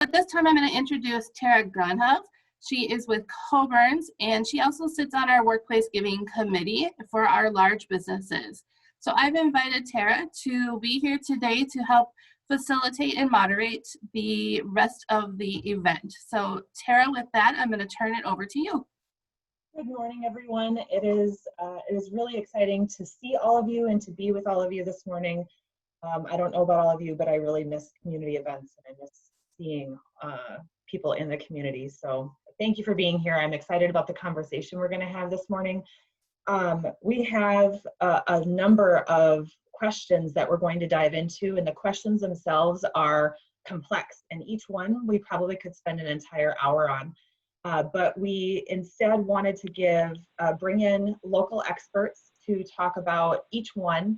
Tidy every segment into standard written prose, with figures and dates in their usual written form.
At this time, I'm going to introduce Tara Grunhoff. She is with Coburn's, and she also sits on our Workplace Giving Committee for our large businesses. So I've invited Tara to be here today to help facilitate and moderate the rest of the event. So Tara, with that, I'm going to turn it over to you. Good morning, everyone. It is really exciting to see all of you and to be with all of you this morning. I don't know about all of you, but I really miss community events and I miss seeing people in the community. So thank you for being here. I'm excited about the conversation we're going to have this morning. We have a number of questions that we're going to dive into, and the questions themselves are complex, and each one we probably could spend an entire hour on. But we instead wanted to bring in local experts to talk about each one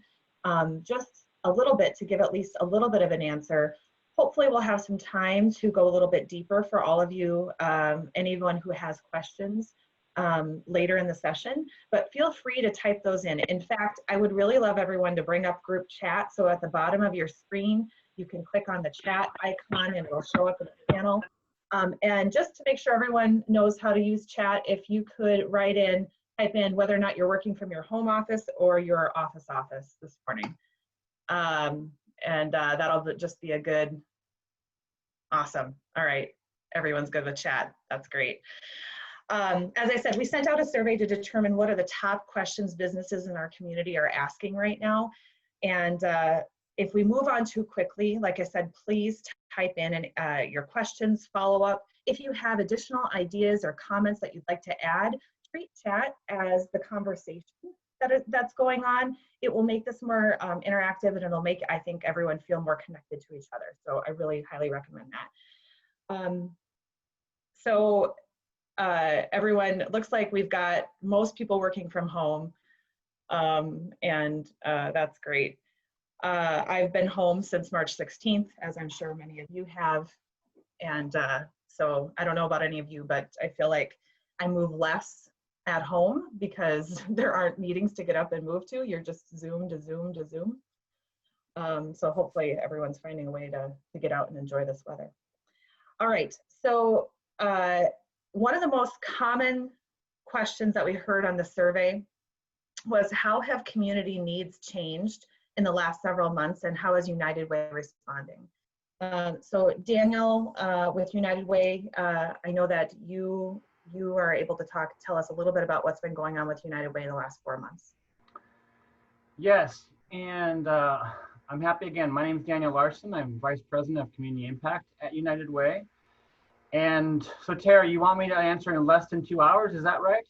just a little bit, to give at least a little bit of an answer. Hopefully we'll have some time to go a little bit deeper for all of you, anyone who has questions later in the session, but feel free to type those in. In fact, I would really love everyone to bring up group chat. So at the bottom of your screen, you can click on the chat icon and it'll show up in the panel. And just to make sure everyone knows how to use chat, if you could type in whether or not you're working from your home office or your office this morning. That'll just be a good, awesome. All right, everyone's good with chat. That's great. As I said, we sent out a survey to determine what are the top questions businesses in our community are asking right now. And if we move on too quickly, like I said, please type in your questions, follow up. If you have additional ideas or comments that you'd like to add, treat chat as the conversation that's going on. It will make this more interactive, and it'll make, I think, everyone feel more connected to each other. So I really highly recommend that. Everyone, it looks like we've got most people working from home, and that's great. I've been home since March 16th, as I'm sure many of you have. And so I don't know about any of you, but I feel like I move less at home because there aren't meetings to get up and move to. You're just Zoom to Zoom to Zoom. So hopefully everyone's finding a way to get out and enjoy this weather. All right, so one of the most common questions that we heard on the survey was, how have community needs changed in the last several months, and how is United Way responding? So Daniel, with United Way, I know that you are able to tell us a little bit about what's been going on with United Way in the last 4 months. Yes, and I'm happy again. My name is Daniel Larson. I'm Vice President of Community Impact at United Way. And so Tara, you want me to answer in less than 2 hours, is that right?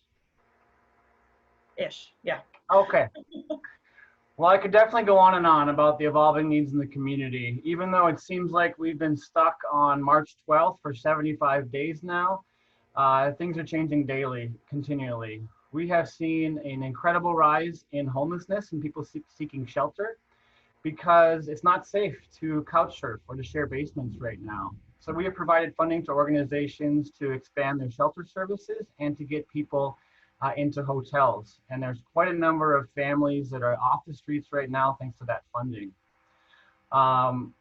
Ish, yeah. Okay. Well, I could definitely go on and on about the evolving needs in the community, even though it seems like we've been stuck on March 12th for 75 days now. Things are changing daily, continually. We have seen an incredible rise in homelessness and people seeking shelter because it's not safe to couch surf or to share basements right now. So we have provided funding to organizations to expand their shelter services and to get people into hotels. And there's quite a number of families that are off the streets right now thanks to that funding.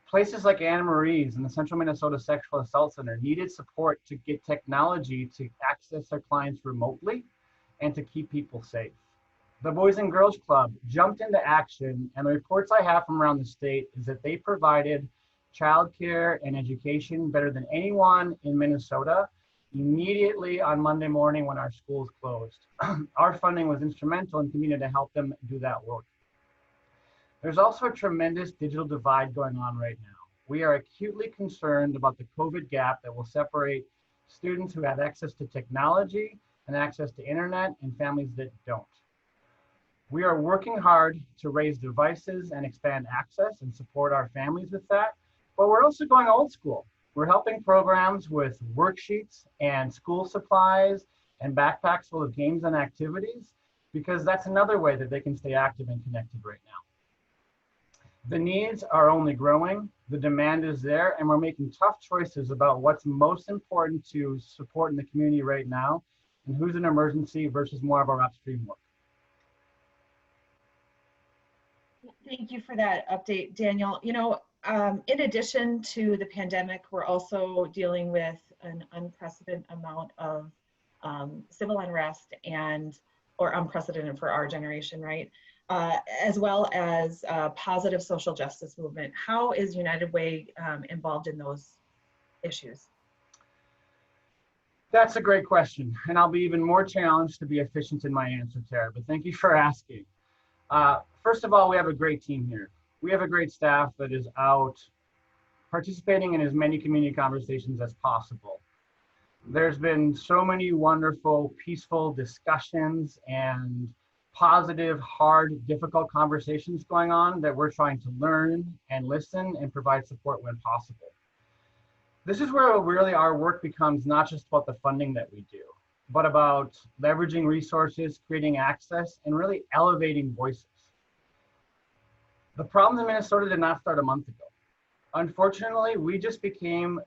Places like Anna Marie's and the Central Minnesota Sexual Assault Center needed support to get technology to access their clients remotely and to keep people safe. The Boys and Girls Club jumped into action, and the reports I have from around the state is that they provided childcare and education better than anyone in Minnesota immediately on Monday morning when our schools closed. Our funding was instrumental in continuing to help them do that work. There's also a tremendous digital divide going on right now. We are acutely concerned about the COVID gap that will separate students who have access to technology and access to internet and families that don't. We are working hard to raise devices and expand access and support our families with that, but we're also going old school. We're helping programs with worksheets and school supplies and backpacks full of games and activities, because that's another way that they can stay active and connected right now. The needs are only growing, the demand is there, and we're making tough choices about what's most important to support in the community right now and who's an emergency versus more of our upstream work. Thank you for that update, Daniel. You know, in addition to the pandemic, we're also dealing with an unprecedented amount of civil unrest or unprecedented for our generation, right? As well as positive social justice movement. How is United Way involved in those issues? That's a great question, and I'll be even more challenged to be efficient in my answer, Tara, but thank you for asking. First of all, we have a great team here. We have a great staff that is out participating in as many community conversations as possible. There's been so many wonderful, peaceful discussions and positive, hard, difficult conversations going on that we're trying to learn and listen and provide support when possible. This is where really our work becomes not just about the funding that we do, but about leveraging resources, creating access, and really elevating voices. The problems in Minnesota did not start a month ago. Unfortunately, we just became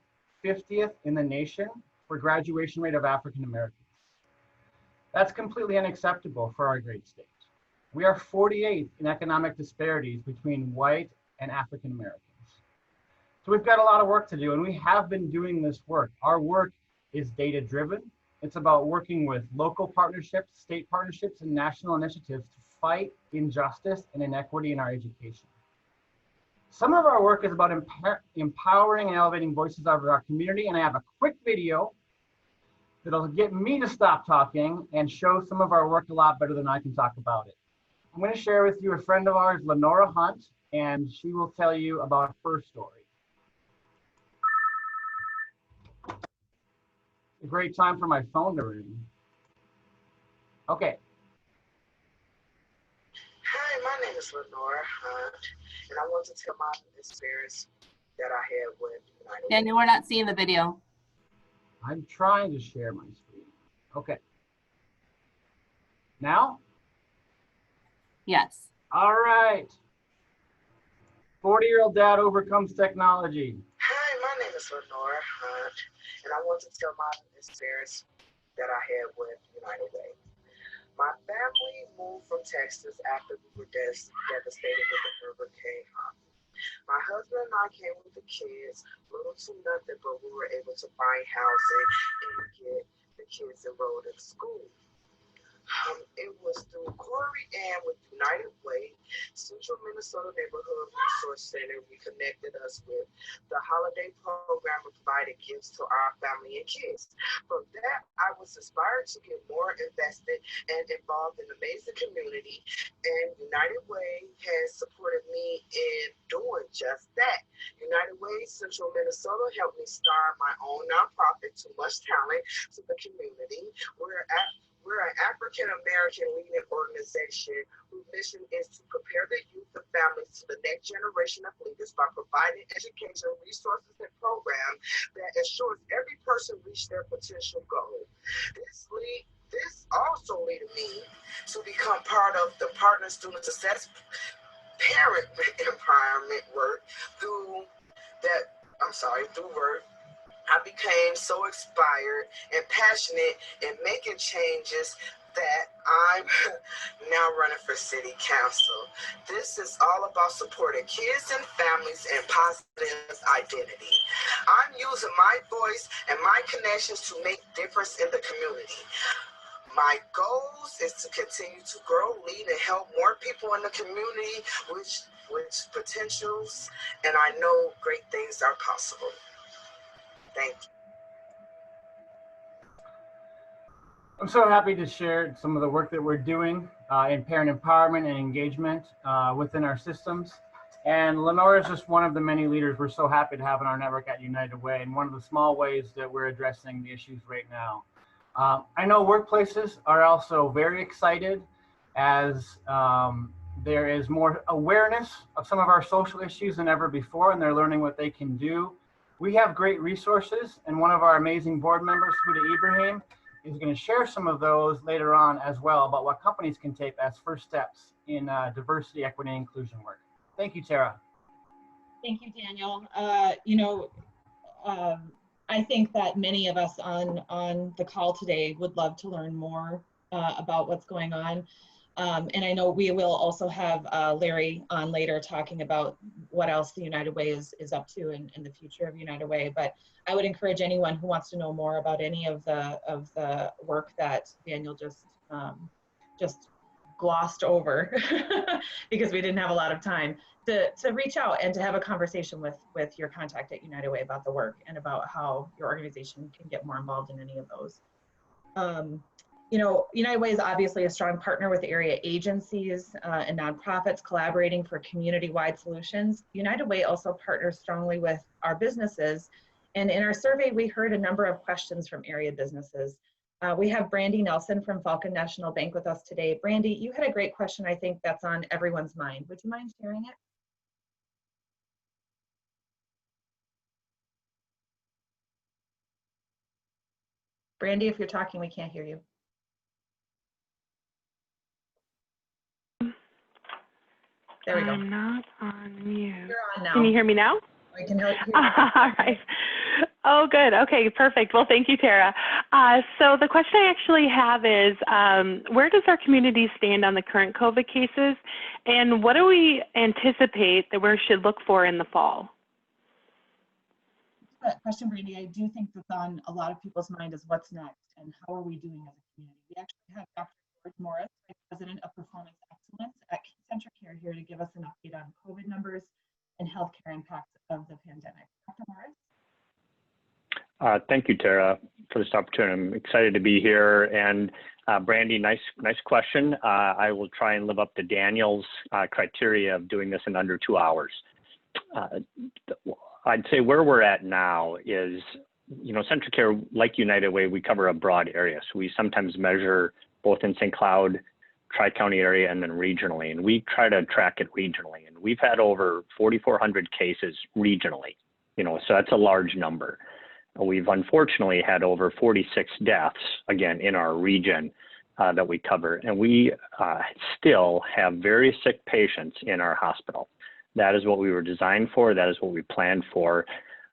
50th in the nation for graduation rate of African Americans. That's completely unacceptable for our great state. We are 48th in economic disparities between white and African Americans. So we've got a lot of work to do, and we have been doing this work. Our work is data driven. It's about working with local partnerships, state partnerships, and national initiatives to fight injustice and inequity in our education. Some of our work is about empowering and elevating voices of our community, and I have a quick video that'll get me to stop talking and show some of our work a lot better than I can talk about it. I'm going to share with you a friend of ours, Lenora Hunt, and she will tell you about her story. A great time for my phone to ring. Okay. Hi, my name is Lenora Hunt, and I want to tell my experience that I had with United. Daniel, we're not seeing the video. I'm trying to share my screen. Okay. Now? Yes. All right. 40-year-old dad overcomes technology. Hi, my name is Lenora Hunt, and I want to tell my experience that I had with United Way. My family moved from Texas after we were devastated with the Hurricane Harvey. My husband and I came with the kids, little to nothing, but we were able to find housing and get the kids enrolled in school. It was through Corey and with United Way, Central Minnesota Neighborhood Resource Center. We connected us with the holiday program and provided gifts to our family and kids. From that, I was inspired to get more invested and involved in the amazing community, and United Way has supported me in doing just that. United Way Central Minnesota helped me start my own nonprofit, Too Much Talent, to the community. We're an African-American leading organization whose mission is to prepare the youth and families to the next generation of leaders by providing education, resources, and programs that ensures every person reach their potential goal. This also led me to become part of the Partner Student Success Parent Empowerment work through work. I became so inspired and passionate in making changes that I'm now running for city council. This is all about supporting kids and families and positive identity. I'm using my voice and my connections to make difference in the community. My goals is to continue to grow, lead, and help more people in the community with potentials, and I know great things are possible. Thank you. I'm so happy to share some of the work that we're doing in parent empowerment and engagement within our systems. And Lenora is just one of the many leaders we're so happy to have in our network at United Way, and one of the small ways that we're addressing the issues right now. I know workplaces are also very excited as there is more awareness of some of our social issues than ever before, and they're learning what they can do. We have great resources, and one of our amazing board members, Huda Ibrahim, is going to share some of those later on as well about what companies can take as first steps in diversity, equity, and inclusion work. Thank you, Tara. Thank you, Daniel. I think that many of us on the call today would love to learn more about what's going on. And I know we will also have Larry on later talking about what else the United Way is up to and the future of United Way. But I would encourage anyone who wants to know more about any of the work that Daniel just glossed over because we didn't have a lot of time to reach out and to have a conversation with your contact at United Way about the work and about how your organization can get more involved in any of those. You know, United Way is obviously a strong partner with area agencies and nonprofits collaborating for community-wide solutions. United Way also partners strongly with our businesses. And in our survey, we heard a number of questions from area businesses. We have Brandy Nelson from Falcon National Bank with us today. Brandy, you had a great question, I think, that's on everyone's mind. Would you mind sharing it? Brandy, if you're talking, we can't hear you. There we go. I'm not on mute. You're on now. Can you hear me now? I can hear you. All right. Oh, good. Okay, perfect. Well, thank you, Tara. So the question I actually have is, where does our community stand on the current COVID cases, and what do we anticipate that we should look for in the fall? That question, Brandy, I do think that's on a lot of people's mind is what's next and how are we doing as a community. We actually have Dr. George Morris, President of Performance Excellence at CentraCare, here to give us an update on COVID numbers and healthcare impacts of the pandemic. Dr. Morris? Thank you, Tara, for this opportunity. I'm excited to be here. And Brandy, nice question. I will try and live up to Daniel's criteria of doing this in under 2 hours. I'd say where we're at now is, you know, CentraCare, like United Way, we cover a broad area. So we sometimes measure both in St. Cloud, Tri-County area, and then regionally. And we try to track it regionally. And we've had over 4,400 cases regionally, you know, so that's a large number. We've unfortunately had over 46 deaths, again, in our region that we cover. And we still have very sick patients in our hospital. That is what we were designed for. That is what we planned for.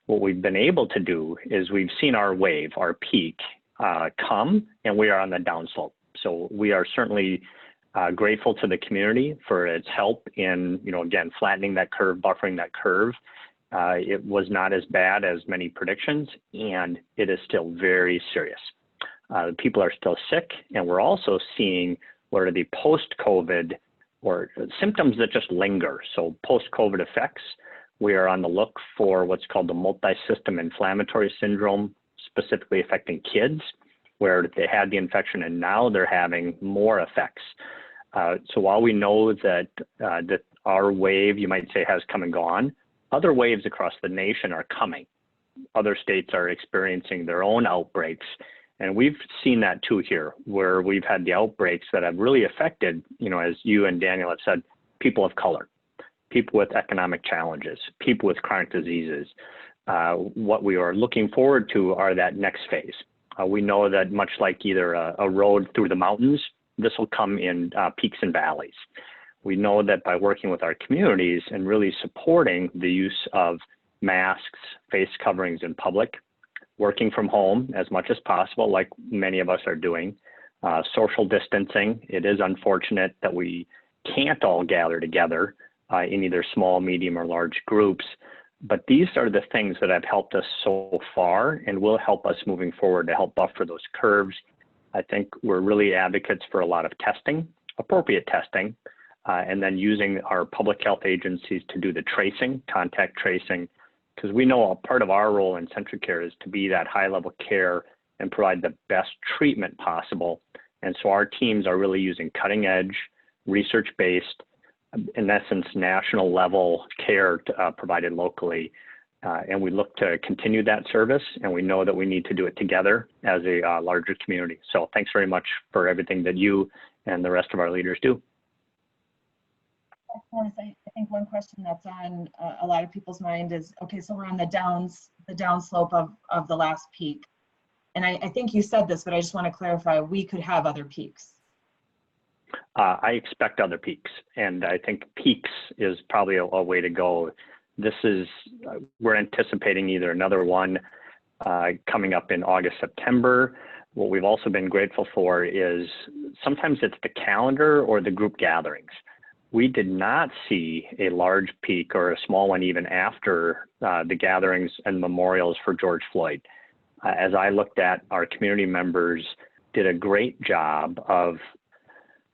What we've been able to do is we've seen our wave, our peak, come, and we are on the downslope. So we are certainly grateful to the community for its help in, you know, again, flattening that curve, buffering that curve. It was not as bad as many predictions, and it is still very serious. People are still sick, and we're also seeing what are the post-COVID or symptoms that just linger. So post-COVID effects, we are on the look for what's called the multi-system inflammatory syndrome, specifically affecting kids, where they had the infection and now they're having more effects. So while we know that that our wave, you might say, has come and gone, other waves across the nation are coming. Other states are experiencing their own outbreaks. And we've seen that too here, where we've had the outbreaks that have really affected, you know, as you and Daniel have said, people of color, people with economic challenges, people with chronic diseases. What we are looking forward to are that next phase. We know that much like either a road through the mountains, this will come in peaks and valleys. We know that by working with our communities and really supporting the use of masks, face coverings in public, working from home as much as possible, like many of us are doing, social distancing. It is unfortunate that we can't all gather together in either small, medium, or large groups, but these are the things that have helped us so far and will help us moving forward to help buffer those curves. I think we're really advocates for a lot of testing, appropriate testing, and then using our public health agencies to do the tracing, contact tracing, because we know a part of our role in CentraCare is to be that high-level care and provide the best treatment possible. And so our teams are really using cutting-edge, research-based, in essence, national-level care provided locally. And we look to continue that service, and we know that we need to do it together as a larger community. So thanks very much for everything that you and the rest of our leaders do. I think one question that's on a lot of people's mind is, okay, so we're on the downslope of the last peak. And I think you said this, but I just want to clarify, we could have other peaks. I expect other peaks, and I think peaks is probably a way to go. This is, we're anticipating either another one coming up in August, September. What we've also been grateful for is sometimes it's the calendar or the group gatherings. We did not see a large peak or a small one even after the gatherings and memorials for George Floyd. As I looked at, our community members did a great job of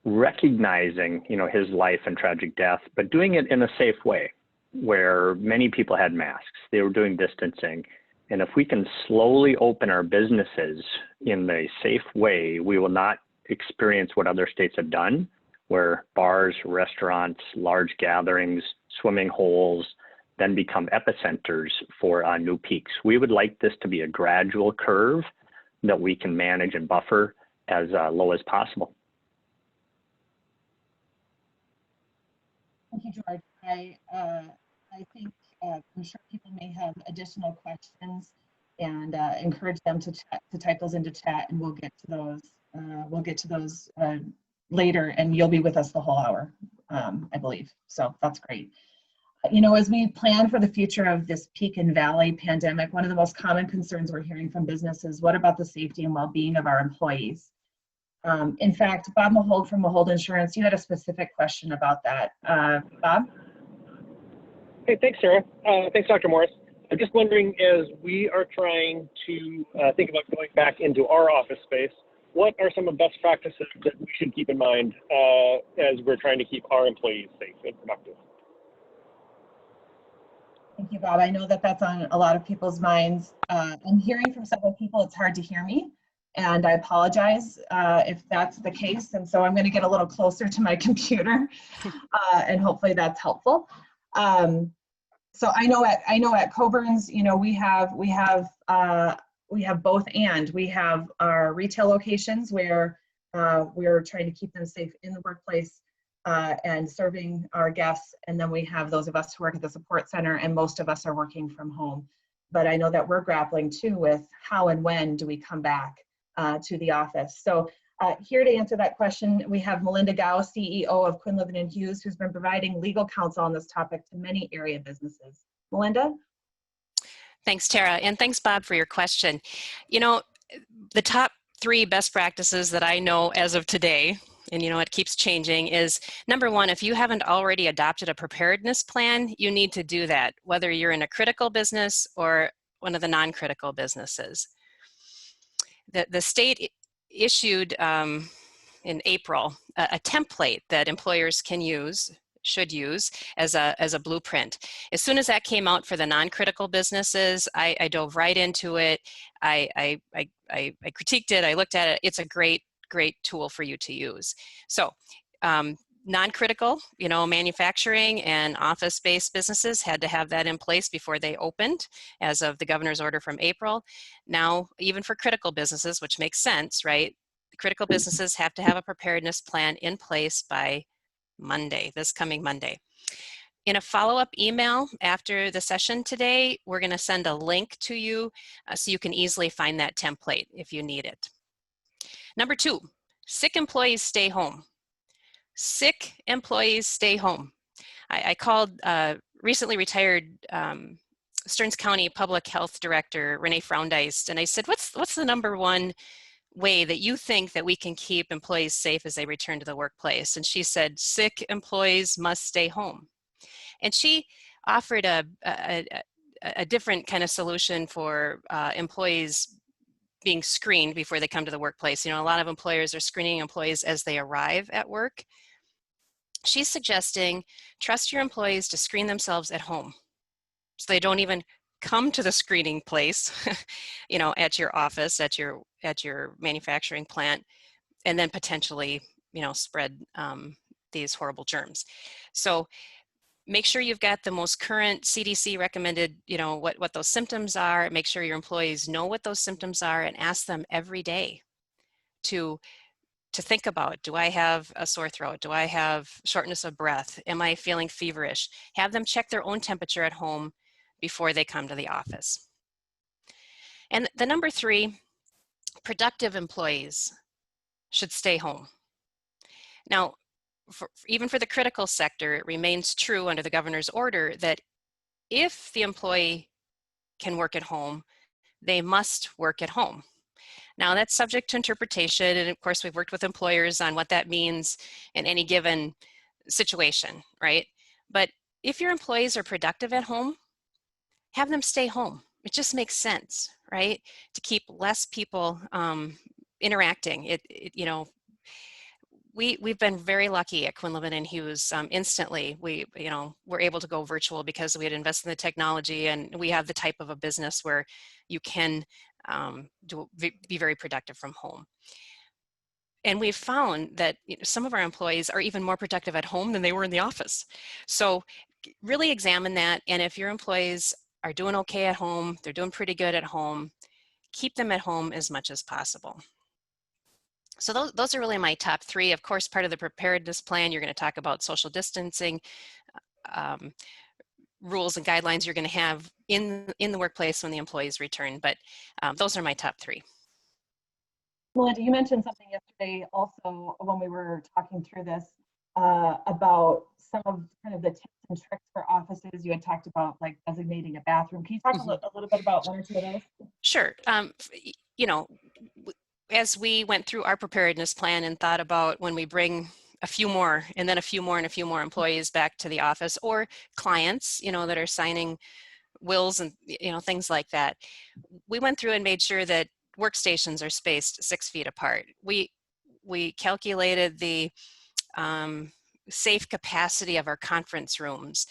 recognizing, his life and tragic death, but doing it in a safe way where many people had masks. They were doing distancing. And if we can slowly open our businesses in a safe way, we will not experience what other states have done, where bars, restaurants, large gatherings, swimming holes, then become epicenters for new peaks. We would like this to be a gradual curve that we can manage and buffer as low as possible. Thank you, George. I think I'm sure people may have additional questions, and encourage them to type those into chat, and we'll get to those. Later, and you'll be with us the whole hour, I believe. So that's great. As we plan for the future of this peak and valley pandemic, one of the most common concerns we're hearing from businesses: what about the safety and well-being of our employees? In fact, Bob Mahold from Mahold Insurance, you had a specific question about that. Bob? Hey, thanks, Sarah. Thanks, Dr. Morris. I'm just wondering, as we are trying to think about going back into our office space, what are some of the best practices that we should keep in mind as we're trying to keep our employees safe and productive? Thank you, Bob. I know that that's on a lot of people's minds. I'm hearing from several people it's hard to hear me, and I apologize if that's the case. And so I'm going to get a little closer to my computer, and hopefully that's helpful. So I know at Coburn's, we have both, and we have our retail locations where we're trying to keep them safe in the workplace and serving our guests. And then we have those of us who work at the support center, and most of us are working from home. But I know that we're grappling too with how and when do we come back to the office. So here to answer that question, we have Melinda Gao, CEO of Quinn, Living & Hughes, who's been providing legal counsel on this topic to many area businesses. Melinda? Thanks, Tara, and thanks, Bob, for your question. The top 3 best practices that I know as of today, and it keeps changing, is number 1, if you haven't already adopted a preparedness plan, you need to do that, whether you're in a critical business or one of the non-critical businesses. The state issued in April a template that employers should use as a blueprint. As soon as that came out for the non-critical businesses, I dove right into it. I critiqued it. I looked at it. It's a great tool for you to use. So non-critical, manufacturing and office-based businesses had to have that in place before they opened as of the governor's order from April. Now, even for critical businesses, which makes sense, right? Critical businesses have to have a preparedness plan in place by Monday, this coming Monday. In a follow-up email after the session today, we're going to send a link to you so you can easily find that template if you need it. Number 2, sick employees stay home. Sick employees stay home. I called recently retired Stearns County Public Health Director Renee Fraundeist, and I said, what's the number 1 way that you think that we can keep employees safe as they return to the workplace? And she said, sick employees must stay home. And she offered a different kind of solution for employees being screened before they come to the workplace. A lot of employers are screening employees as they arrive at work. She's suggesting trust your employees to screen themselves at home, so they don't even come to the screening place, at your office, at your manufacturing plant, and then potentially, spread these horrible germs. So make sure you've got the most current CDC recommended, what those symptoms are. Make sure your employees know what those symptoms are, and ask them every day to think about, do I have a sore throat? Do I have shortness of breath? Am I feeling feverish? Have them check their own temperature at home before they come to the office. And the number 3, productive employees should stay home. Now, even for the critical sector, it remains true under the governor's order that if the employee can work at home, they must work at home. Now that's subject to interpretation, and of course we've worked with employers on what that means in any given situation, right? But if your employees are productive at home, have them stay home. It just makes sense, right? To keep less people interacting. We've been very lucky at Quinlivan and Hughes. Instantly, we were able to go virtual because we had invested in the technology, and we have the type of a business where you can be very productive from home. And we've found that some of our employees are even more productive at home than they were in the office. So really examine that. And if your employees are doing okay at home, they're doing pretty good at home, keep them at home as much as possible. So those are really my top three. Of course, part of the preparedness plan, you're going to talk about social distancing, rules and guidelines you're going to have in the workplace when the employees return. But those are my top three. Melinda, you mentioned something yesterday also when we were talking through this about some of kind of the tips and tricks for offices. You had talked about like designating a bathroom. Can you talk a little bit about one or two of those? Sure. As we went through our preparedness plan and thought about when we bring a few more and then a few more and a few more employees back to the office, or clients, that are signing wills and, things like that, we went through and made sure that workstations are spaced 6 feet apart. We calculated the safe capacity of our conference rooms.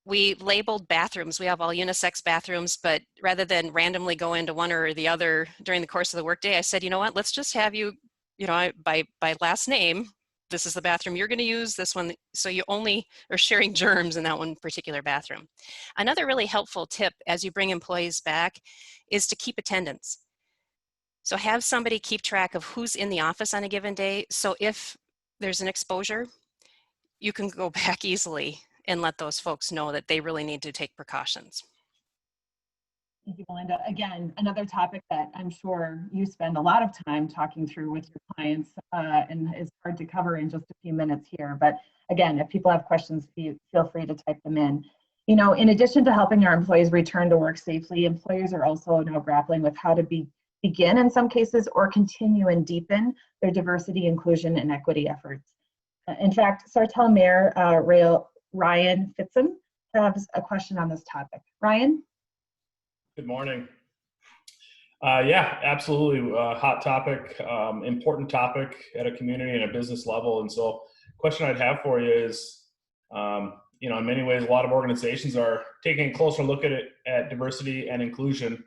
We labeled bathrooms. We have all unisex bathrooms, but rather than randomly go into one or the other during the course of the workday, I said, you know what, let's just have you, by last name, this is the bathroom you're going to use, this one, so you only are sharing germs in that one particular bathroom. Another really helpful tip as you bring employees back is to keep attendance. So have somebody keep track of who's in the office on a given day. So if there's an exposure, you can go back easily and let those folks know that they really need to take precautions. Thank you, Melinda. Again, another topic that I'm sure you spend a lot of time talking through with your clients, and is hard to cover in just a few minutes here. But again, if people have questions, feel free to type them in. In addition to helping our employees return to work safely, employers are also now grappling with how to begin in some cases or continue and deepen their diversity, inclusion, and equity efforts. In fact, Sartell Mayor Ryan Fitzum has a question on this topic. Ryan? Good morning. Yeah, absolutely. Hot topic, important topic at a community and a business level. And so question I'd have for you is, in many ways, a lot of organizations are taking a closer look at diversity and inclusion,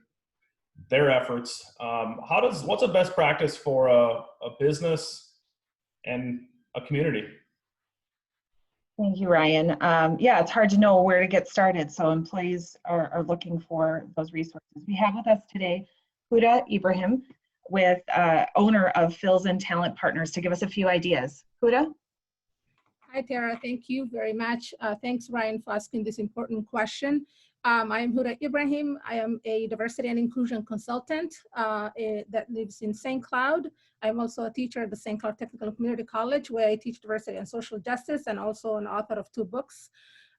their efforts. What's a best practice for a business and a community? Thank you, Ryan. Yeah, it's hard to know where to get started, so employees are looking for those resources. We have with us today Huda Ibrahim, owner of Phil's and Talent Partners, to give us a few ideas. Huda? Hi, Tara. Thank you very much. Thanks, Ryan, for asking this important question. I am Huda Ibrahim. I am a diversity and inclusion consultant that lives in St. Cloud. I'm also a teacher at the St. Cloud Technical Community College, where I teach diversity and social justice, and also an author of 2 books.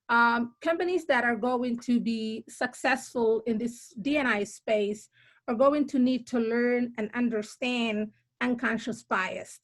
Companies that are going to be successful in this D&I space are going to need to learn and understand unconscious bias,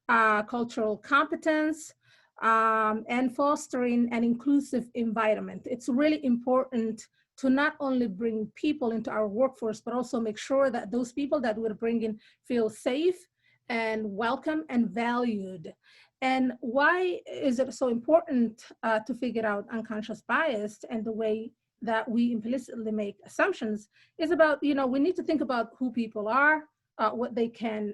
cultural competence, and fostering an inclusive environment. It's really important to not only bring people into our workforce, but also make sure that those people that we're bringing feel safe and welcome and valued. And why is it so important to figure out unconscious bias and the way that we implicitly make assumptions is about, we need to think about who people are, what they can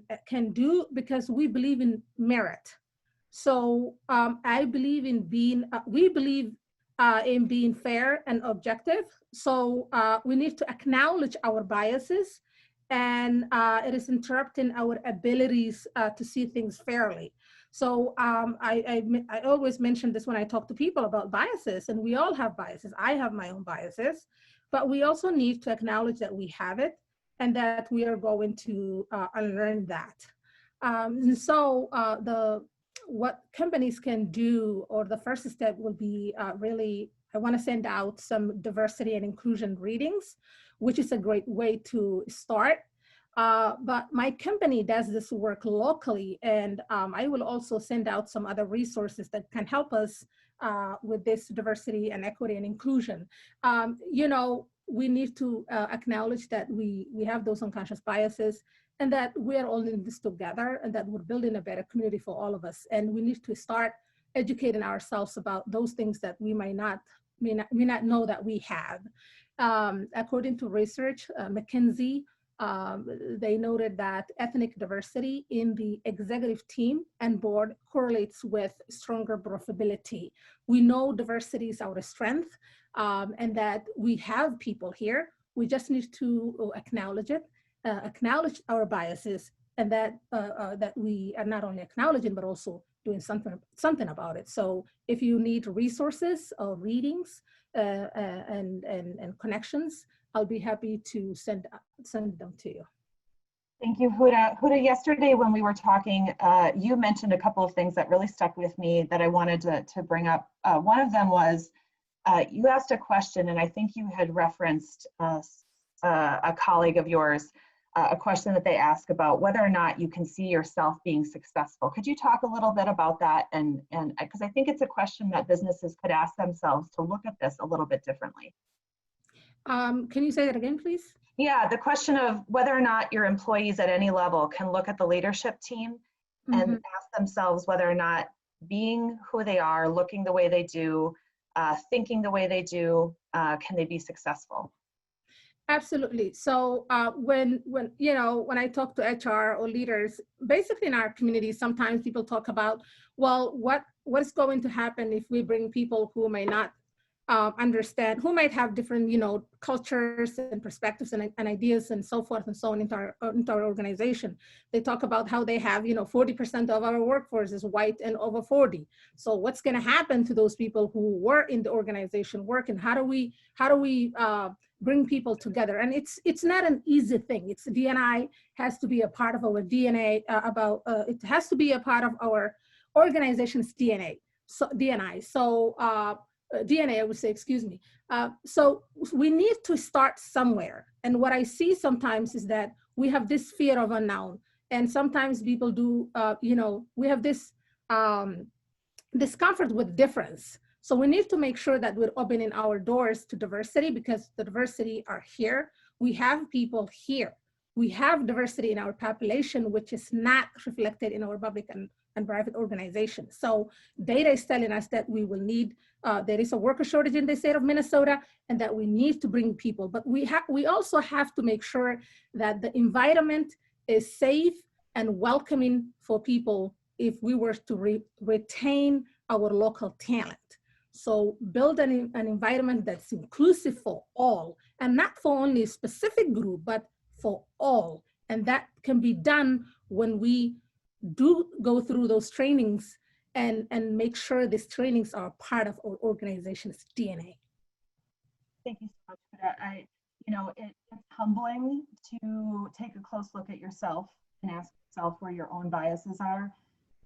do, because we believe in merit. So I believe in we believe in being fair and objective. So we need to acknowledge our biases, and it is interrupting our abilities to see things fairly. So I always mention this when I talk to people about biases, and we all have biases. I have my own biases, but we also need to acknowledge that we have it and that we are going to unlearn that. And so what companies can do, or the first step will be really, I want to send out some diversity and inclusion readings, which is a great way to start. But my company does this work locally, and I will also send out some other resources that can help us with this diversity and equity and inclusion. You know, we need to acknowledge that we have those unconscious biases, and that we're all in this together, and that we're building a better community for all of us. And we need to start educating ourselves about those things that we may not know that we have. According to research, McKinsey, they noted that ethnic diversity in the executive team and board correlates with stronger profitability. We know diversity is our strength, and that we have people here. We just need to acknowledge it, acknowledge our biases, and that that we are not only acknowledging but also doing something about it. So if you need resources or readings and connections, I'll be happy to send them to you. Thank you, Huda. Huda, yesterday when we were talking, you mentioned a couple of things that really stuck with me that I wanted to bring up. One of them was you asked a question, and I think you had referenced a colleague of yours, a question that they asked about whether or not you can see yourself being successful. Could you talk a little bit about that? And because I think it's a question that businesses could ask themselves to look at this a little bit differently. Can you say that again, please? Yeah, the question of whether or not your employees at any level can look at the leadership team and ask themselves whether or not being who they are, looking the way they do, thinking the way they do, can they be successful? Absolutely. So when I talk to HR or leaders, basically in our community, sometimes people talk about, well, what's going to happen if we bring people who may not understand, who might have different, cultures and perspectives and ideas and so forth and so on into our organization. They talk about how they have, 40% of our workforce is white and over 40. So what's going to happen to those people who were in the organization working? How do we bring people together? And it's not an easy thing. It's D&I has to be a part of our DNA. It has to be a part of our organization's DNA. So D&I. So DNA, I would say, excuse me. So we need to start somewhere. And what I see sometimes is that we have this fear of unknown. And sometimes people do, we have this discomfort with difference. So we need to make sure that we're opening our doors to diversity, because the diversity are here. We have people here. We have diversity in our population, which is not reflected in our public and private organizations. So data is telling us that we will need, there is a worker shortage in the state of Minnesota, and that we need to bring people. But we also have to make sure that the environment is safe and welcoming for people if we were to retain our local talent. So build an environment that's inclusive for all, and not for only a specific group, but for all. And that can be done when we do go through those trainings and make sure these trainings are part of our organization's DNA. Thank you so much for that. It's humbling to take a close look at yourself and ask yourself where your own biases are.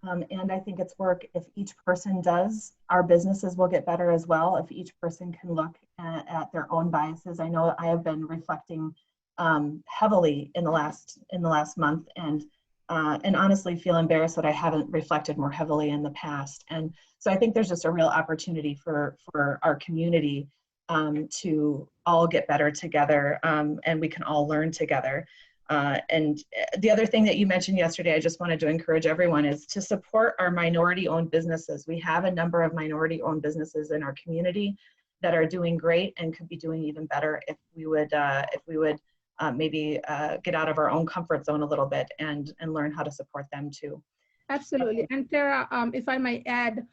And I think it's work. If each person does, our businesses will get better as well. If each person can look at their own biases. I know I have been reflecting heavily in the last month, and honestly feel embarrassed that I haven't reflected more heavily in the past. And so I think there's just a real opportunity for our community to all get better together, and we can all learn together. And the other thing that you mentioned yesterday, I just wanted to encourage everyone, is to support our minority-owned businesses. We have a number of minority-owned businesses in our community that are doing great and could be doing even better if we would maybe get out of our own comfort zone a little bit and learn how to support them too. Absolutely. And Tara, if I might add,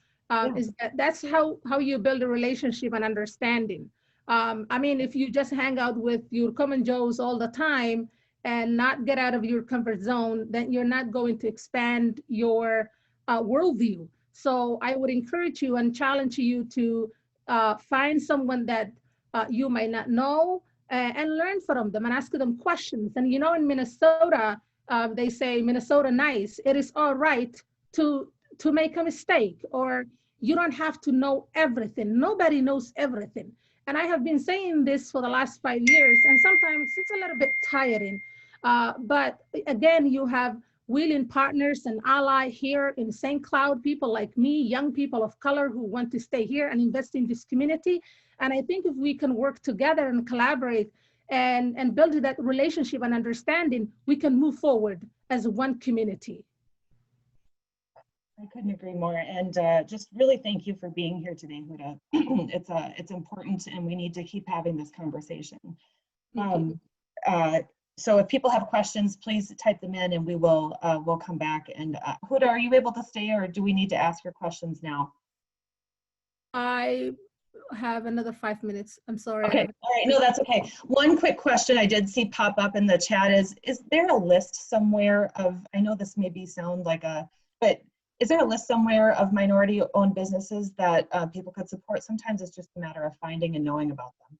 is that's how you build a relationship and understanding. I mean, if you just hang out with your common Joes all the time and not get out of your comfort zone, then you're not going to expand your worldview. So I would encourage you and challenge you to find someone that you might not know, and learn from them and ask them questions. And in Minnesota, they say Minnesota nice. It is all right to make a mistake, or you don't have to know everything. Nobody knows everything. And I have been saying this for the last 5 years, and sometimes it's a little bit tiring. But again, you have willing partners and ally here in St. Cloud, people like me, young people of color who want to stay here and invest in this community. And I think if we can work together and collaborate and build that relationship and understanding, we can move forward as one community. I couldn't agree more. And just really thank you for being here today, Huda. It's important, and we need to keep having this conversation. So if people have questions, please type them in, and we'll come back. And Huda, are you able to stay, or do we need to ask your questions now? I have another 5 minutes. I'm sorry. Okay, all right, no, that's okay. One quick question I did see pop up in the chat is there a list somewhere of, I know this maybe sound like but is there a list somewhere of minority-owned businesses that people could support? Sometimes it's just a matter of finding and knowing about them.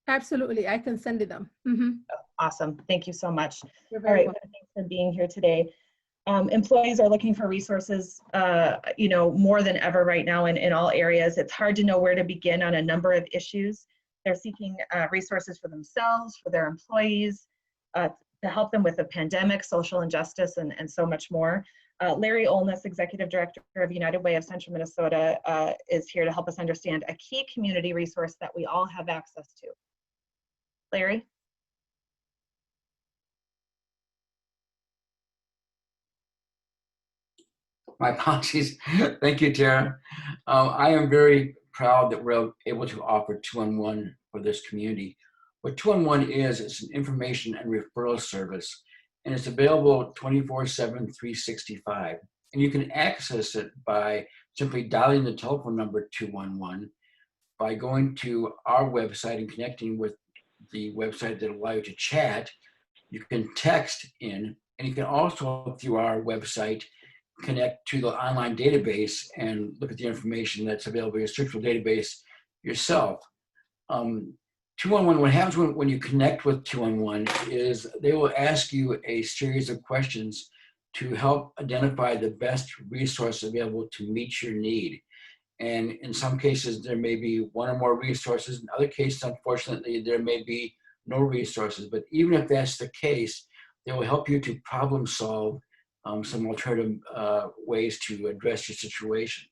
Absolutely, I can send it them. Oh, awesome, thank you so much. You're All very right, welcome. thanks for being here today. Employees are looking for resources, more than ever right now in all areas. It's hard to know where to begin on a number of issues. They're seeking resources for themselves, for their employees, to help them with the pandemic, social injustice, and so much more. Larry Olness, Executive Director of United Way of Central Minnesota, is here to help us understand a key community resource that we all have access to. Larry? My apologies. Thank you, Tara. I am very proud that we're able to offer 2-on-1 for this community. What 2-on-1 is, it's an information and referral service, and it's available 24/7, 365. And you can access it by simply dialing the telephone number 211, by going to our website and connecting with the website that allows you to chat. You can text in, and you can also, through our website, connect to the online database and look at the information that's available in your searchable database yourself. 2-on-1, what happens when you connect with 2-on-1 is they will ask you a series of questions to help identify the best resource available to meet your need. And in some cases, there may be one or more resources. In other cases, unfortunately, there may be no resources. But even if that's the case, they will help you to problem solve some alternative ways to address your situation.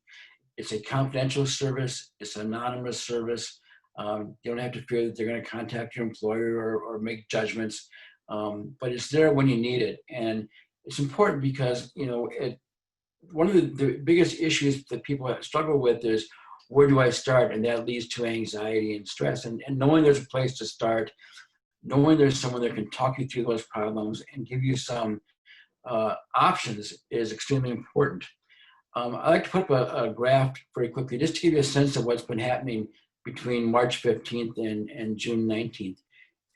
It's a confidential service. It's an anonymous service. You don't have to fear that they're going to contact your employer or make judgments, but it's there when you need it. And it's important because, one of the biggest issues that people struggle with is, where do I start? And that leads to anxiety and stress. And knowing there's a place to start, knowing there's someone that can talk you through those problems and give you some options is extremely important. I like to put up a graph very quickly just to give you a sense of what's been happening between March 15th and June 19th.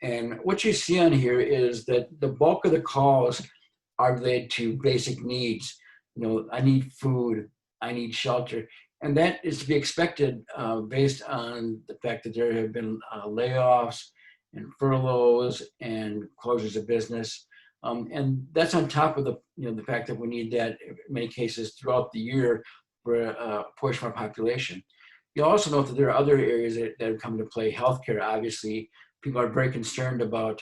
And what you see on here is that the bulk of the calls are related to basic needs. I need food, I need shelter. And that is to be expected based on the fact that there have been layoffs and furloughs and closures of business. And that's on top of the fact that we need that in many cases throughout the year for a portion of our population. You also know that there are other areas that have come into play. Healthcare, obviously, people are very concerned about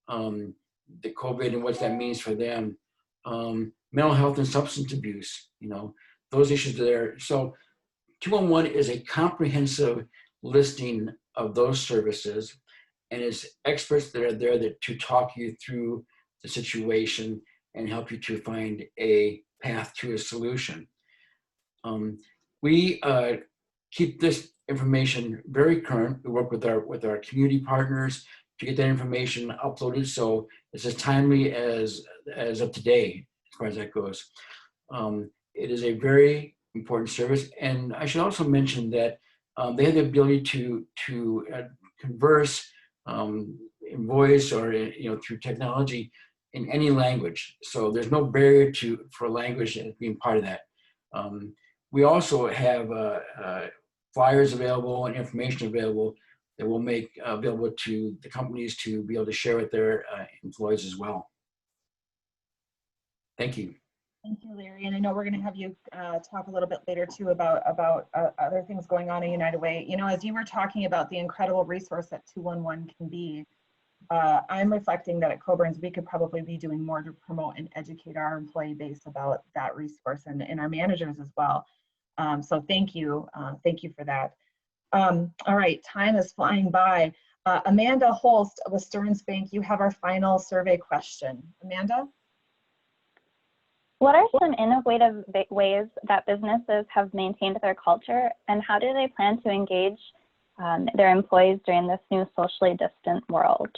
the COVID and what that means for them. Mental health and substance abuse, those issues are there. So 2-on-1 is a comprehensive listing of those services, and it's experts that are there to talk you through the situation and help you to find a path to a solution. We keep this information very current. We work with our community partners to get that information uploaded so it's as timely as of today, as far as that goes. It is a very important service, and I should also mention that they have the ability to converse in voice or through technology in any language. So there's no barrier for language as being part of that. We also have flyers available and information available that we'll make available to the companies to be able to share with their employees as well. Thank you. Thank you, Larry. And I know we're going to have you talk a little bit later too about other things going on in United Way. As you were talking about the incredible resource that 2-on-1 can be, I'm reflecting that at Coburn's, we could probably be doing more to promote and educate our employee base about that resource and our managers as well. So thank you for that. All right, time is flying by. Amanda Holst with Stearns Bank, you have our final survey question. Amanda? What are some innovative ways that businesses have maintained their culture, and how do they plan to engage their employees during this new socially distant world?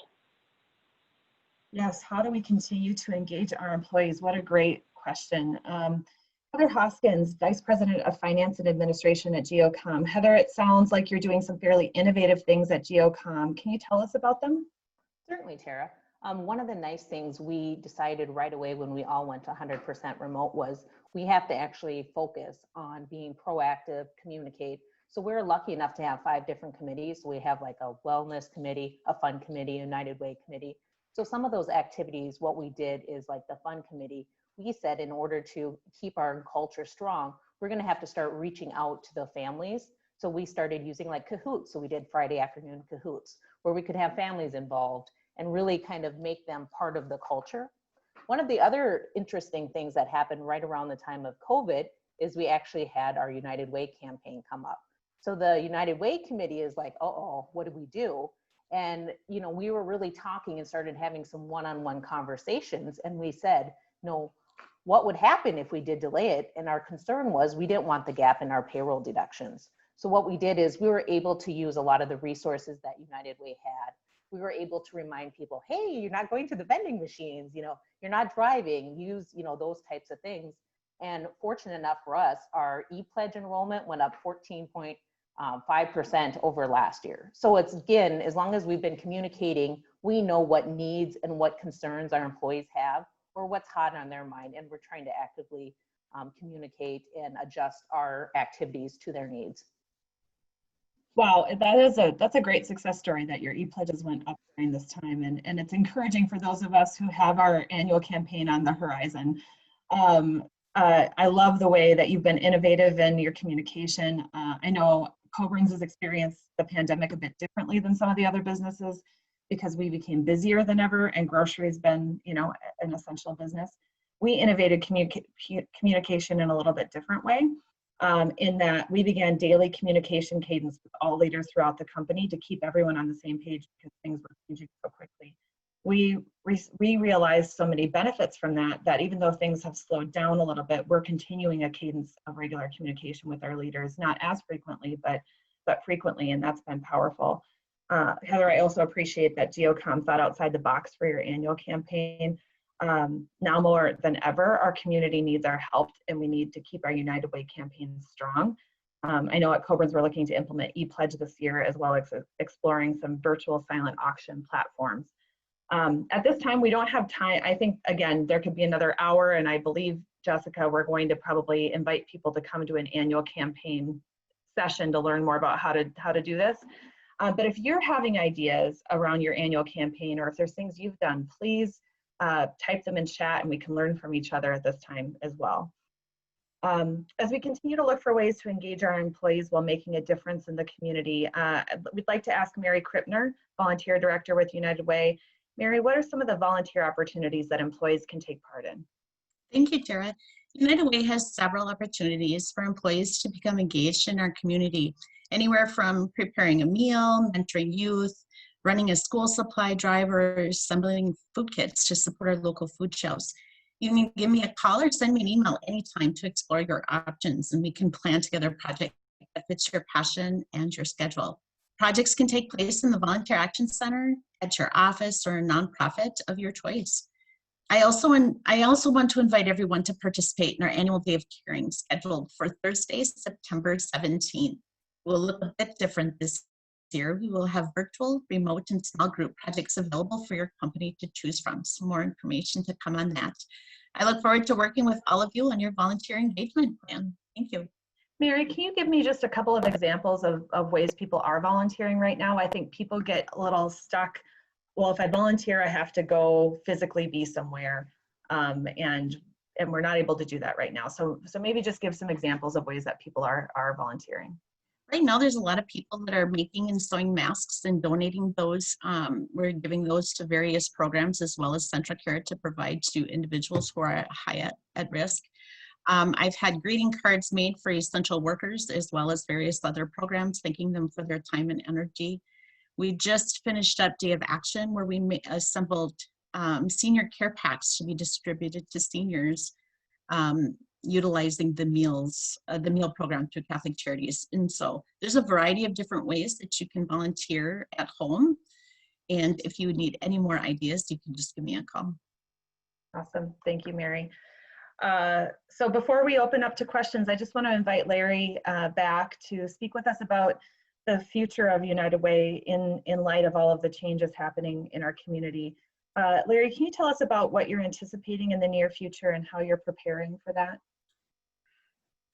Yes, how do we continue to engage our employees? What a great question. Heather Hoskins, Vice President of Finance and Administration at GeoCom. Heather, it sounds like you're doing some fairly innovative things at GeoCom. Can you tell us about them? Certainly, Tara. One of the nice things we decided right away when we all went to 100% remote was we have to actually focus on being proactive, communicate. So we're lucky enough to have 5 different committees. We have like a wellness committee, a fun committee, a United Way committee. So some of those activities, what we did is like the fun committee, we said in order to keep our culture strong, we're going to have to start reaching out to the families. So we started using like Kahoots. So we did Friday afternoon Kahoots where we could have families involved and really kind of make them part of the culture. One of the other interesting things that happened right around the time of COVID is we actually had our United Way campaign come up. So the United Way committee is like, uh-oh, what do we do? And, you know, we were really talking and started having some one-on-one conversations. And we said, no, what would happen if we did delay it? And our concern was we didn't want the gap in our payroll deductions. So what we did is we were able to use a lot of the resources that United Way had. We were able to remind people, hey, you're not going to the vending machines, you know, you're not driving, use, you know, those types of things. And fortunate enough for us, our e-pledge enrollment went up 14.5% over last year. So it's, again, as long as we've been communicating, we know what needs and what concerns our employees have or what's hot on their mind. And we're trying to actively communicate and adjust our activities to their needs. Wow, that's a great success story that your e-pledges went up during this time, and it's encouraging for those of us who have our annual campaign on the horizon. I love the way that you've been innovative in your communication. I know Coburn's has experienced the pandemic a bit differently than some of the other businesses because we became busier than ever, and grocery has been, you know, an essential business. We innovated communication in a little bit different way. In that we began daily communication cadence with all leaders throughout the company to keep everyone on the same page because things were changing so quickly. We realized so many benefits from that even though things have slowed down a little bit, we're continuing a cadence of regular communication with our leaders, not as frequently, but frequently, and that's been powerful. Heather, I also appreciate that GeoCom thought outside the box for your annual campaign. Now more than ever, our community needs our help, and we need to keep our United Way campaign strong. I know at Coburn's we're looking to implement e-pledge this year, as well as exploring some virtual silent auction platforms. At this time, we don't have time. I think, again, there could be another hour, and I believe, Jessica, we're going to probably invite people to come to an annual campaign session to learn more about how to do this. But if you're having ideas around your annual campaign, or if there's things you've done, please type them in chat and we can learn from each other at this time as well. As we continue to look for ways to engage our employees while making a difference in the community, we'd like to ask Mary Krippner, Volunteer Director with United Way. Mary, what are some of the volunteer opportunities that employees can take part in? Thank you, Tara. United Way has several opportunities for employees to become engaged in our community, anywhere from preparing a meal, mentoring youth, running a school supply drive, or assembling food kits to support our local food shelves. You can give me a call or send me an email anytime to explore your options, and we can plan together a project that fits your passion and your schedule. Projects can take place in the Volunteer Action Center, at your office, or a nonprofit of your choice. I also want to invite everyone to participate in our annual Day of Caring scheduled for Thursday, September 17th. We'll look a bit different this year. We will have virtual, remote, and small group projects available for your company to choose from. Some more information to come on that. I look forward to working with all of you on your volunteer engagement plan. Thank you. Mary, can you give me just a couple of examples of ways people are volunteering right now? I think people get a little stuck. Well, if I volunteer, I have to go physically be somewhere, and we're not able to do that right now. So maybe just give some examples of ways that people are volunteering. Right now, there's a lot of people that are making and sewing masks and donating those. We're giving those to various programs as well as Central Care to provide to individuals who are high at risk. I've had greeting cards made for essential workers as well as various other programs, thanking them for their time and energy. We just finished up Day of Action where we assembled senior care packs to be distributed to seniors utilizing the meal program through Catholic Charities. And so there's a variety of different ways that you can volunteer at home. And if you need any more ideas, you can just give me a call. Awesome. Thank you, Mary. So before we open up to questions, I just want to invite Larry back to speak with us about the future of United Way in light of all of the changes happening in our community. Larry, can you tell us about what you're anticipating in the near future and how you're preparing for that?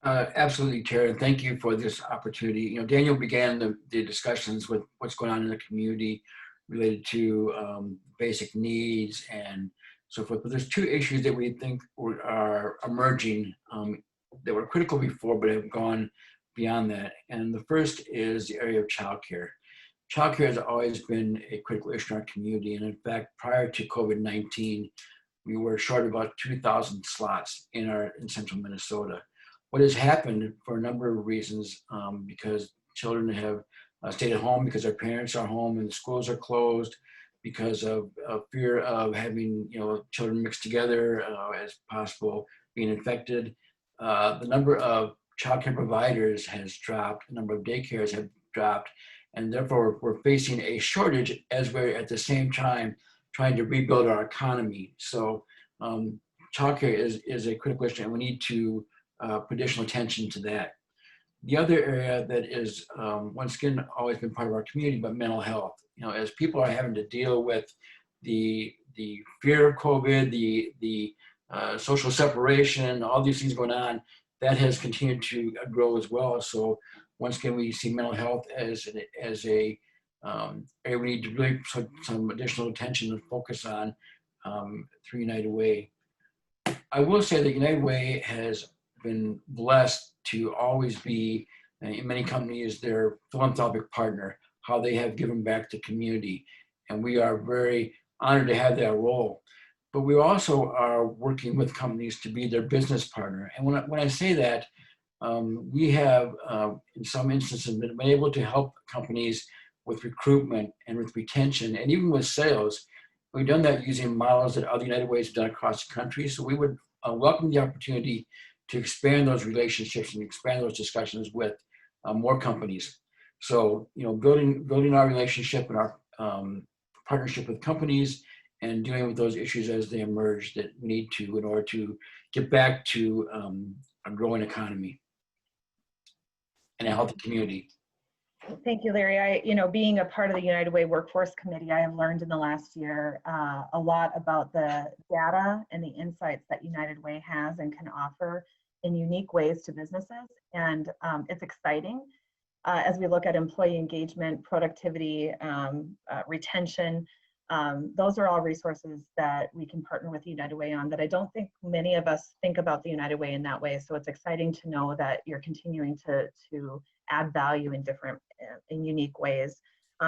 Absolutely, Tara. Thank you for this opportunity. You know, Daniel began the discussions with what's going on in the community related to basic needs and so forth. But there's two issues that we think are emerging that were critical before, but have gone beyond that. And the first is the area of childcare. Childcare has always been a critical issue in our community. And in fact, prior to COVID-19, we were short about 2,000 slots in central Minnesota. What has happened for a number of reasons, because children have stayed at home because their parents are home and the schools are closed, because of fear of having children mixed together as possible being infected. The number of childcare providers has dropped, the number of daycares have dropped, and therefore we're facing a shortage as we're at the same time trying to rebuild our economy. So childcare is a critical issue and we need to put additional attention to that. The other area that is once again always been part of our community, but mental health. As people are having to deal with the fear of COVID, the social separation, all these things going on, that has continued to grow as well. So once again, we see mental health as a area we need to really put some additional attention and focus on through United Way. I will say that United Way has been blessed to always be, in many companies, their philanthropic partner, how they have given back to community. And we are very honored to have that role. But we also are working with companies to be their business partner. And when I say that, we have, in some instances, been able to help companies with recruitment and with retention and even with sales. We've done that using models that other United Ways have done across the country. So we would welcome the opportunity to expand those relationships and expand those discussions with more companies. So, building our relationship and our partnership with companies and dealing with those issues as they emerge that we need to in order to get back to a growing economy and a healthy community. Thank you, Larry. Being a part of the United Way Workforce Committee, I have learned in the last year a lot about the data and the insights that United Way has and can offer in unique ways to businesses. And it's exciting as we look at employee engagement, productivity, retention. Those are all resources that we can partner with United Way on that I don't think many of us think about the United Way in that way. So it's exciting to know that you're continuing to add value in different in unique ways.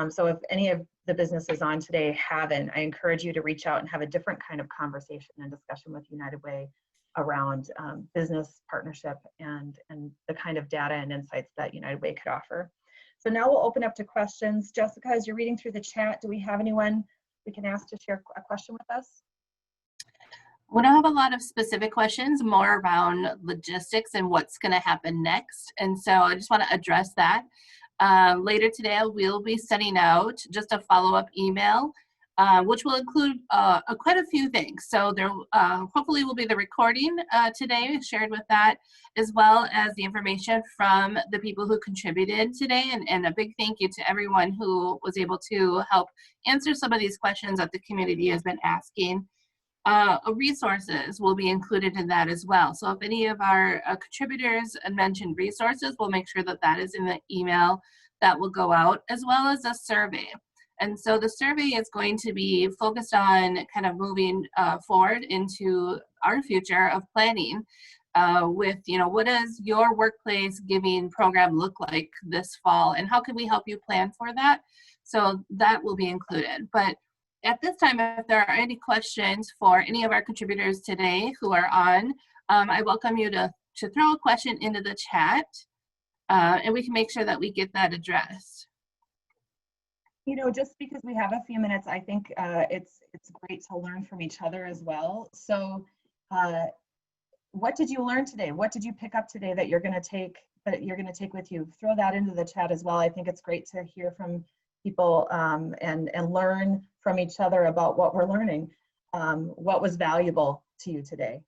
So if any of the businesses on today haven't, I encourage you to reach out and have a different kind of conversation and discussion with United Way around business partnership and the kind of data and insights that United Way could offer. So now we'll open up to questions. Jessica, as you're reading through the chat, do we have anyone we can ask to share a question with us? We don't have a lot of specific questions, more around logistics and what's going to happen next. And so I just want to address that. Later today, we'll be sending out just a follow-up email, which will include quite a few things. So there hopefully will be the recording today shared with that, as well as the information from the people who contributed today. And a big thank you to everyone who was able to help answer some of these questions that the community has been asking. Resources will be included in that as well. So if any of our contributors mentioned resources, we'll make sure that that is in the email that will go out, as well as a survey. And so the survey is going to be focused on kind of moving forward into our future of planning. with, what does your workplace giving program look like this fall, and how can we help you plan for that? So that will be included. But at this time, if there are any questions for any of our contributors today who are on, I welcome you to throw a question into the chat, and we can make sure that we get that addressed. Just because we have a few minutes, I think it's great to learn from each other as well. So what did you learn today? What did you pick up today that you're going to take with you? Throw that into the chat as well. I think it's great to hear from people and learn from each other about what we're learning. What was valuable to you today?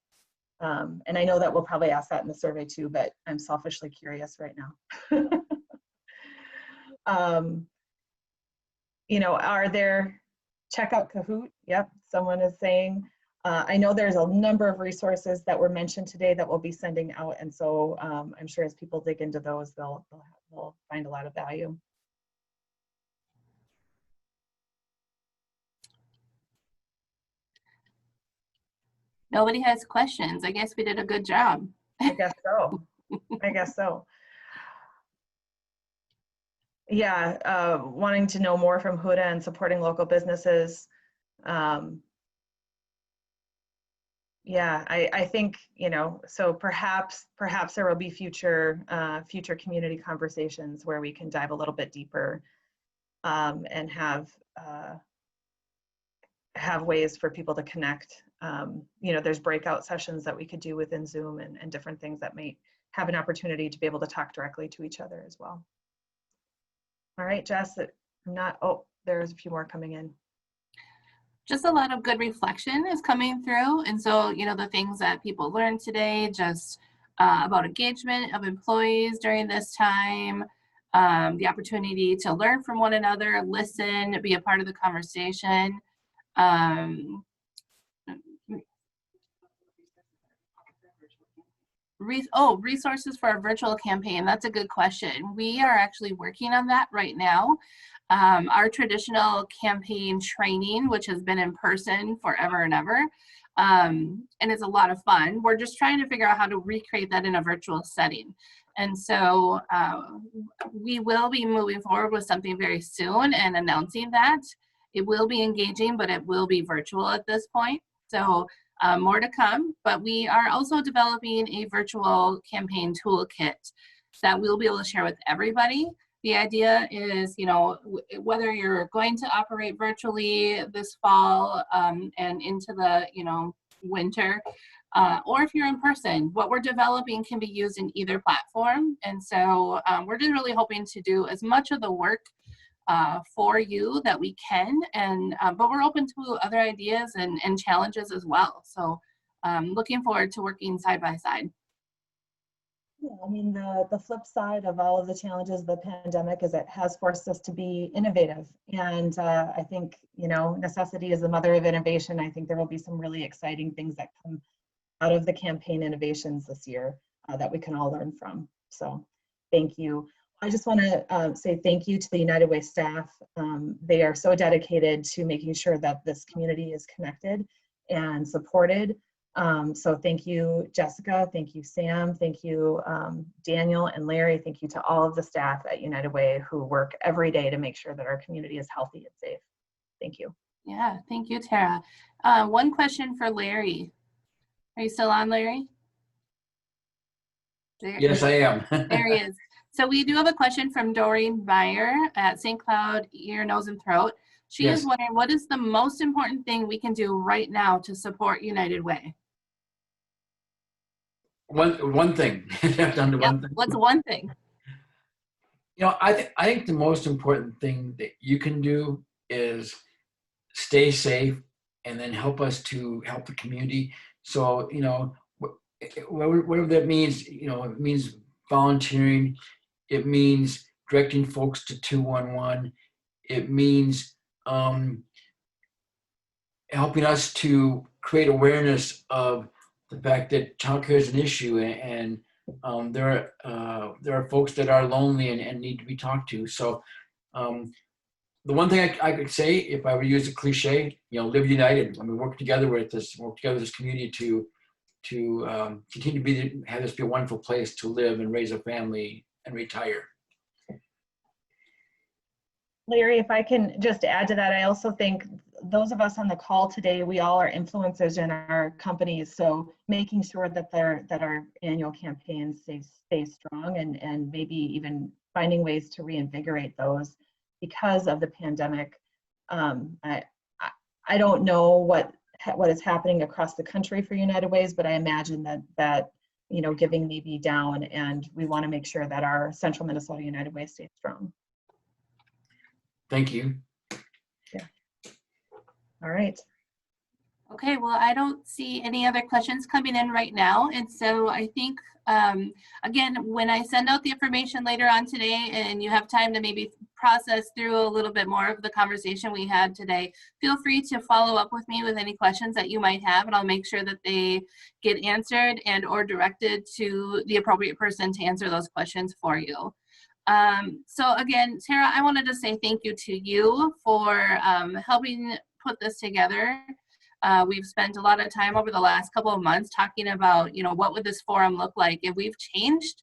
And I know that we'll probably ask that in the survey too, but I'm selfishly curious right now. Are there, check out Kahoot? Yep, someone is saying. I know there's a number of resources that were mentioned today that we'll be sending out. And so I'm sure as people dig into those, they'll find a lot of value. Nobody has questions. I guess we did a good job. I guess so. I guess so. Yeah, wanting to know more from Huda and supporting local businesses. Yeah, I think, so perhaps there will be future community conversations where we can dive a little bit deeper and have ways for people to connect. There's breakout sessions that we could do within Zoom and different things that may have an opportunity to be able to talk directly to each other as well. All right, Jess, there's a few more coming in. Just a lot of good reflection is coming through. And so, the things that people learned today, just about engagement of employees during this time, the opportunity to learn from one another, listen, be a part of the conversation. Resources for a virtual campaign. That's a good question. We are actually working on that right now. Our traditional campaign training, which has been in person forever and ever, and it's a lot of fun. We're just trying to figure out how to recreate that in a virtual setting. And so we will be moving forward with something very soon and announcing that. It will be engaging, but it will be virtual at this point. So more to come, but we are also developing a virtual campaign toolkit that we'll be able to share with everybody. The idea is, whether you're going to operate virtually this fall and into the, winter, or if you're in person, what we're developing can be used in either platform. And so we're just really hoping to do as much of the work for you that we can, and but we're open to other ideas and challenges as well. So looking forward to working side by side. Yeah, I mean, the flip side of all of the challenges of the pandemic is it has forced us to be innovative. And I think, necessity is the mother of innovation. I think there will be some really exciting things that come out of the campaign innovations this year that we can all learn from. So thank you. I just want to say thank you to the United Way staff. They are so dedicated to making sure that this community is connected and supported. So thank you, Jessica. Thank you, Sam. Thank you, Daniel and Larry. Thank you to all of the staff at United Way who work every day to make sure that our community is healthy and safe. Thank you. Yeah, thank you, Tara. One question for Larry. Are you still on, Larry? Yes, I am. There he is. So we do have a question from Doreen Meyer at St. Cloud Ear, Nose, and Throat. She is wondering, what is the most important thing we can do right now to support United Way? One thing. Down to one thing. What's one thing? I think the most important thing that you can do is stay safe and then help us to help the community. So, whatever that means, it means volunteering. It means directing folks to 211. It means helping us to create awareness of the fact that childcare is an issue, and there are folks that are lonely and need to be talked to. So the one thing I could say, if I were to use a cliche, live united. I mean, work together with this community to to continue to have this be a wonderful place to live and raise a family and retire. Larry, if I can just add to that, I also think those of us on the call today, we all are influencers in our companies. So making sure that our annual campaigns stay strong and maybe even finding ways to reinvigorate those because of the pandemic. I don't know what is happening across the country for United Ways, but I imagine that giving may be down, and we want to make sure that our Central Minnesota United Way stays strong. Thank you. Yeah. All right. Okay, well, I don't see any other questions coming in right now. And so I think, again, when I send out the information later on today and you have time to maybe process through a little bit more of the conversation we had today, feel free to follow up with me with any questions that you might have, and I'll make sure that they get answered and or directed to the appropriate person to answer those questions for you. So again, Tara, I wanted to say thank you to you for helping put this together. We've spent a lot of time over the last couple of months talking about, what would this forum look like? And we've changed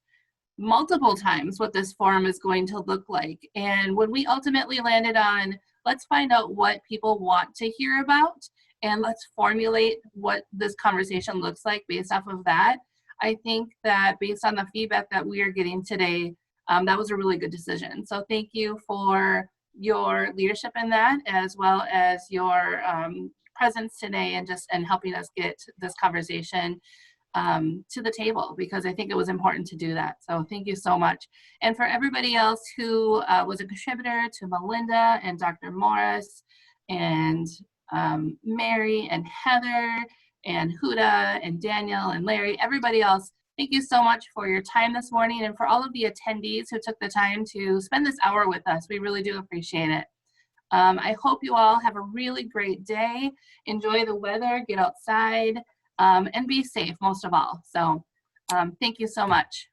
multiple times what this forum is going to look like. And when we ultimately landed on, let's find out what people want to hear about, and let's formulate what this conversation looks like based off of that. I think that based on the feedback that we are getting today, that was a really good decision. So thank you for your leadership in that, as well as your presence today and helping us get this conversation to the table, because I think it was important to do that. So thank you so much. And for everybody else who was a contributor, to Melinda and Dr. Morris and Mary and Heather and Huda and Daniel and Larry, everybody else, thank you so much for your time this morning, and for all of the attendees who took the time to spend this hour with us. We really do appreciate it. I hope you all have a really great day. Enjoy the weather, get outside, and be safe most of all. So thank you so much.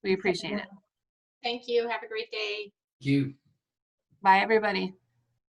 We appreciate it. Thank you. Have a great day. Thank you. Bye, everybody.